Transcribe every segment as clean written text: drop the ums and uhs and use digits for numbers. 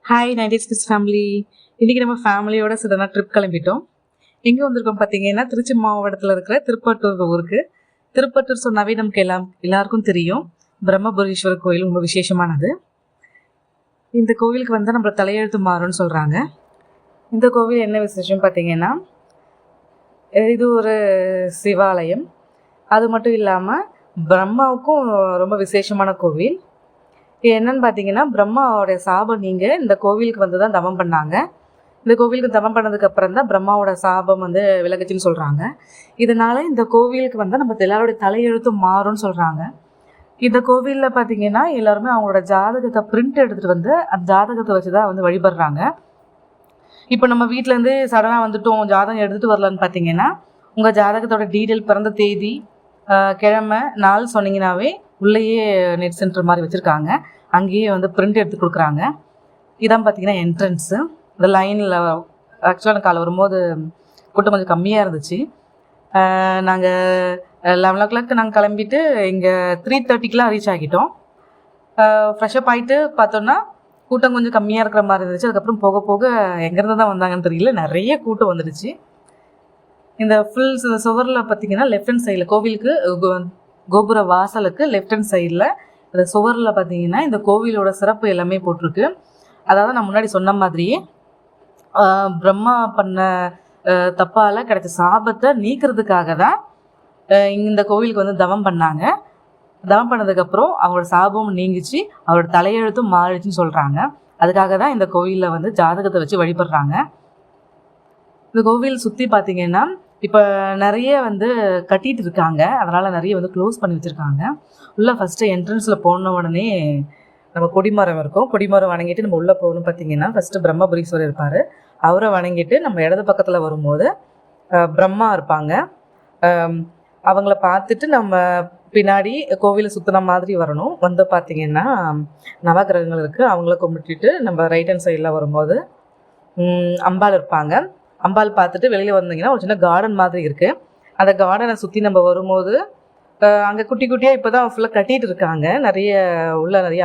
Hi 90s kids family. இன்றைக்கி நம்ம ஃபேமிலியோட சடனாக ட்ரிப் கிளம்பிட்டோம். எங்கே வந்திருக்கோம் பார்த்தீங்கன்னா, திருச்சி மாவட்டத்தில் இருக்கிற திருப்பட்டூர் ஊருக்கு. திருப்பட்டூர் சொன்னாவே நமக்கு எல்லாருக்கும் தெரியும், பிரம்மபுரீஸ்வரர் கோயில் ரொம்ப விசேஷமானது. இந்த கோவிலுக்கு வந்து நம்ம தலையெழுத்து மாறும்னு சொல்கிறாங்க. இந்த கோவில் என்ன விசேஷம் பார்த்தீங்கன்னா, இது ஒரு சிவாலயம். அது மட்டும் இல்லாமல் பிரம்மாவுக்கும் ரொம்ப விசேஷமான கோவில். என்னன்னு பார்த்தீங்கன்னா, பிரம்மாவோடைய சாபம் நீங்கள் இந்த கோவிலுக்கு வந்து தான் தவம் பண்ணாங்க. இந்த கோவிலுக்கு தவம் பண்ணதுக்கப்புறம் தான் பிரம்மாவோட சாபம் வந்து விலகுச்சுன்னு சொல்கிறாங்க. இதனால் இந்த கோவிலுக்கு வந்து நம்ம எல்லாருடைய தலையெழுத்தும் மாறும்னு சொல்கிறாங்க. இந்த கோவிலில் பார்த்தீங்கன்னா எல்லாருமே அவங்களோட ஜாதகத்தை பிரிண்ட் எடுத்துகிட்டு வந்து அந்த ஜாதகத்தை வச்சு தான் வந்து வழிபடுறாங்க. இப்போ நம்ம வீட்டிலேருந்து சடனாக வந்துட்டோம், ஜாதகம் எடுத்துகிட்டு வரலான்னு பார்த்தீங்கன்னா, உங்கள் ஜாதகத்தோட டீட்டெயில், பிறந்த தேதி, கிழமை, நாள் சொன்னீங்கன்னாவே உள்ளேயே நெட் சென்டர் மாதிரி வச்சுருக்காங்க. அங்கேயே வந்து பிரிண்ட் எடுத்து கொடுக்குறாங்க. இதான் பார்த்தீங்கன்னா என்ட்ரன்ஸு. இந்த லைனில் ஆக்சுவலாக எனக்கு காலை வரும்போது கூட்டம் கொஞ்சம் கம்மியாக இருந்துச்சு. நாங்கள் 11 o'clock நாங்கள் கிளம்பிட்டு இங்கே 3:30 ரீச் ஆகிட்டோம். ஃப்ரெஷ்அப் ஆகிட்டு பார்த்தோன்னா கூட்டம் கொஞ்சம் கம்மியாக இருக்கிற மாதிரி இருந்துச்சு. அதுக்கப்புறம் போக போக எங்கேருந்து தான் வந்தாங்கன்னு தெரியல, நிறைய கூட்டம் வந்துடுச்சு. இந்த ஃபுல் சுவரில் பார்த்தீங்கன்னா லெஃப்ட் ஹேண்ட் சைடில் கோவிலுக்கு கோபுர வாசலுக்கு லெஃப்ட் ஹேண்ட் சைடில் இந்த சுவரில் பார்த்தீங்கன்னா இந்த கோவிலோட சிறப்பு எல்லாமே போட்டிருக்கு. அதாவது நான் முன்னாடி சொன்ன மாதிரியே பிரம்மா பண்ண தப்பால் கிடைச்ச சாபத்தை நீக்கிறதுக்காக தான் இந்த கோவிலுக்கு வந்து தவம் பண்ணாங்க. தவம் பண்ணதுக்கப்புறம் அவரோட சாபம் நீங்கிச்சு, அவரோட தலையெழுத்தும் மாறிடுச்சுன்னு சொல்கிறாங்க. அதுக்காக தான் இந்த கோவிலில் வந்து ஜாதகத்தை வச்சு வழிபடுறாங்க. இந்த கோவில் சுற்றி பார்த்தீங்கன்னா இப்போ நிறைய வந்து கட்டிகிட்டு இருக்காங்க. அதனால் நிறைய வந்து க்ளோஸ் பண்ணி வச்சுருக்காங்க. உள்ளே ஃபஸ்ட்டு என்ட்ரன்ஸில் போன உடனே நம்ம கொடிமரம் இருக்கும். கொடிமரம் வணங்கிட்டு நம்ம உள்ளே போகணும். பார்த்தீங்கன்னா ஃபஸ்ட்டு பிரம்மபுரீஸ்வரர் இருப்பார். அவரை வணங்கிட்டு நம்ம இடது பக்கத்தில் வரும்போது பிரம்மா இருப்பாங்க. அவங்கள பார்த்துட்டு நம்ம பின்னாடி கோவிலை சுற்றின மாதிரி வரணும். வந்து பார்த்திங்கன்னா நவகிரகங்கள் இருக்குது, அவங்கள கும்பிட்டுட்டு நம்ம ரைட் ஹேண்ட் சைடில் வரும்போது அம்பாள் இருப்பாங்க. அம்பாள் பார்த்துட்டு வெளியில் வந்தீங்கன்னா ஒரு சின்ன கார்டன் மாதிரி இருக்குது. அந்த கார்டனை சுற்றி நம்ம வரும்போது அங்கே குட்டி குட்டியாக இப்போ தான் ஃபுல்லாக கட்டிகிட்டு இருக்காங்க. நிறைய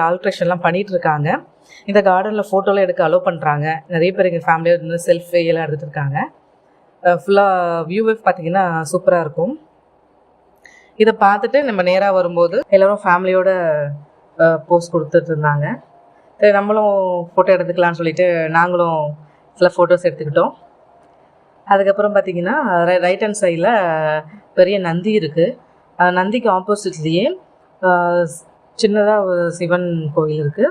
ஆல்ட்ரேஷன்லாம் பண்ணிகிட்டு இருக்காங்க. இந்த கார்டனில் ஃபோட்டோலாம் எடுக்க அலோவ் பண்ணுறாங்க. நிறைய பேர் எங்கள் ஃபேமிலியோட இருந்து செல்ஃபி எல்லாம் எடுத்துகிட்டு இருக்காங்க. ஃபுல்லாக வியூவே பார்த்திங்கன்னா சூப்பராக இருக்கும். இதை பார்த்துட்டு நம்ம நேராக வரும்போது எல்லோரும் ஃபேமிலியோட போஸ்ட் கொடுத்துட்டு இருந்தாங்க. சரி, நம்மளும் ஃபோட்டோ எடுத்துக்கலான்னு சொல்லிட்டு நாங்களும் சில ஃபோட்டோஸ் எடுத்துக்கிட்டோம். அதுக்கப்புறம் பார்த்திங்கன்னா ரைட் ஹேண்ட் சைடில் பெரிய நந்தி இருக்குது. நந்திக்கு ஆப்போசிட்லேயே சின்னதாக ஒரு சிவன் கோவில் இருக்குது.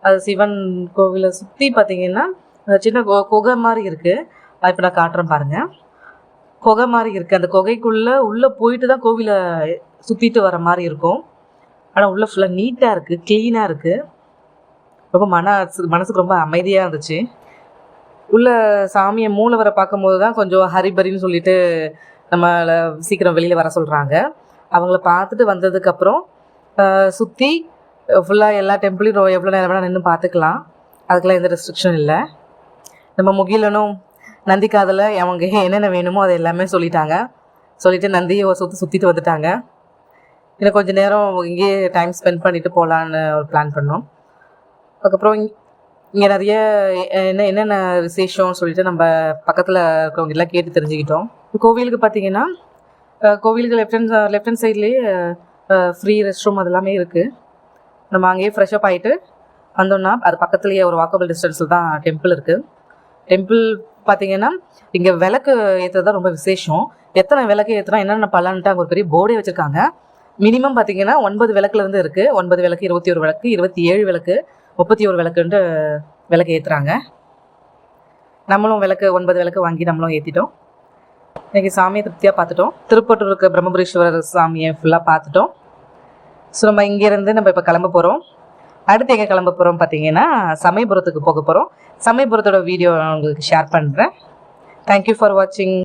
அது சிவன் கோவிலை சுற்றி பார்த்திங்கன்னா சின்ன குகை மாதிரி இருக்குது. அது இப்போ நான் காட்டுறேன் பாருங்கள். குகை மாதிரி இருக்குது. அந்த குகைக்குள்ளே உள்ளே போயிட்டு தான் கோவிலை சுற்றிட்டு வர மாதிரி இருக்கும். ஆனால் உள்ளே ஃபுல்லாக நீட்டாக இருக்குது, க்ளீனாக இருக்குது. ரொம்ப மனசுக்கு ரொம்ப அமைதியாக இருந்துச்சு. உள்ள சாமியை மூலவரை பார்க்கும்போது தான் கொஞ்சம் ஹரிபரின்னு சொல்லிட்டு நம்மளை சீக்கிரம் வெளியில் வர சொல்கிறாங்க. அவங்கள பார்த்துட்டு வந்ததுக்கப்புறம் சுற்றி ஃபுல்லாக எல்லா டெம்பிளையும் எவ்வளோ நேரம் வேணால் நின்று பார்த்துக்கலாம். அதுக்கெல்லாம் எந்த ரெஸ்ட்ரிக்ஷன் இல்லை. நம்ம முகிலனும் நந்தி காதில் அவங்க என்னென்ன வேணுமோ அதை எல்லாமே சொல்லிவிட்டு நந்தியை ஒரு சுற்றிட்டு வந்துட்டாங்க. இன்னும் கொஞ்சம் நேரம் இங்கேயே டைம் ஸ்பெண்ட் பண்ணிவிட்டு போகலான்னு ஒரு பிளான் பண்ணோம். அதுக்கப்புறம் இங்கே நிறைய என்னென்ன விசேஷம்னு சொல்லிட்டு நம்ம பக்கத்தில் இருக்கிறவங்க எல்லாம் கேட்டு தெரிஞ்சுக்கிட்டோம். கோவிலுக்கு பார்த்தீங்கன்னா கோவிலுக்கு லெஃப்ட் ஹேண்ட் சைட்லேயே ஃப்ரீ ரெஸ்ட் ரூம் அதெல்லாமே இருக்குது. நம்ம அங்கேயே ஃப்ரெஷ்அப் ஆகிட்டு வந்தோம்னா அது பக்கத்துலேயே ஒரு வாக்கபிள் டிஸ்டன்ஸில் தான் டெம்பிள் இருக்குது. டெம்பிள் பார்த்திங்கன்னா இங்கே விளக்கு ஏற்றுறது தான் ரொம்ப விசேஷம். எத்தனை விளக்கு ஏற்றுனா என்னென்ன பலன்ட்டு அங்கே ஒரு பெரிய போர்டே வச்சுருக்காங்க. மினிமம் பார்த்திங்கன்னா 9 விளக்குலேருந்து இருக்குது. 9 விளக்கு, 21 விளக்கு, 27 விளக்கு, 31 விளக்குன்ட்டு விளக்கு ஏற்றுறாங்க. நம்மளும் 9 விளக்கு வாங்கி நம்மளும் ஏற்றிட்டோம். இன்றைக்கி சாமியை திருப்தியாக பார்த்துட்டோம். திருப்பட்டூர் இருக்க பிரம்மபுரீஸ்வரர் சாமியை ஃபுல்லாக பார்த்துட்டோம். ஸோ நம்ம இங்கேருந்து நம்ம இப்போ கிளம்ப போகிறோம். அடுத்து எங்கே கிளம்ப போகிறோம் பார்த்தீங்கன்னா சமயபுரத்துக்கு போக போகிறோம். சமயபுரத்தோட வீடியோ உங்களுக்கு ஷேர் பண்ணுறேன். தேங்க்யூ ஃபார் வாட்சிங்.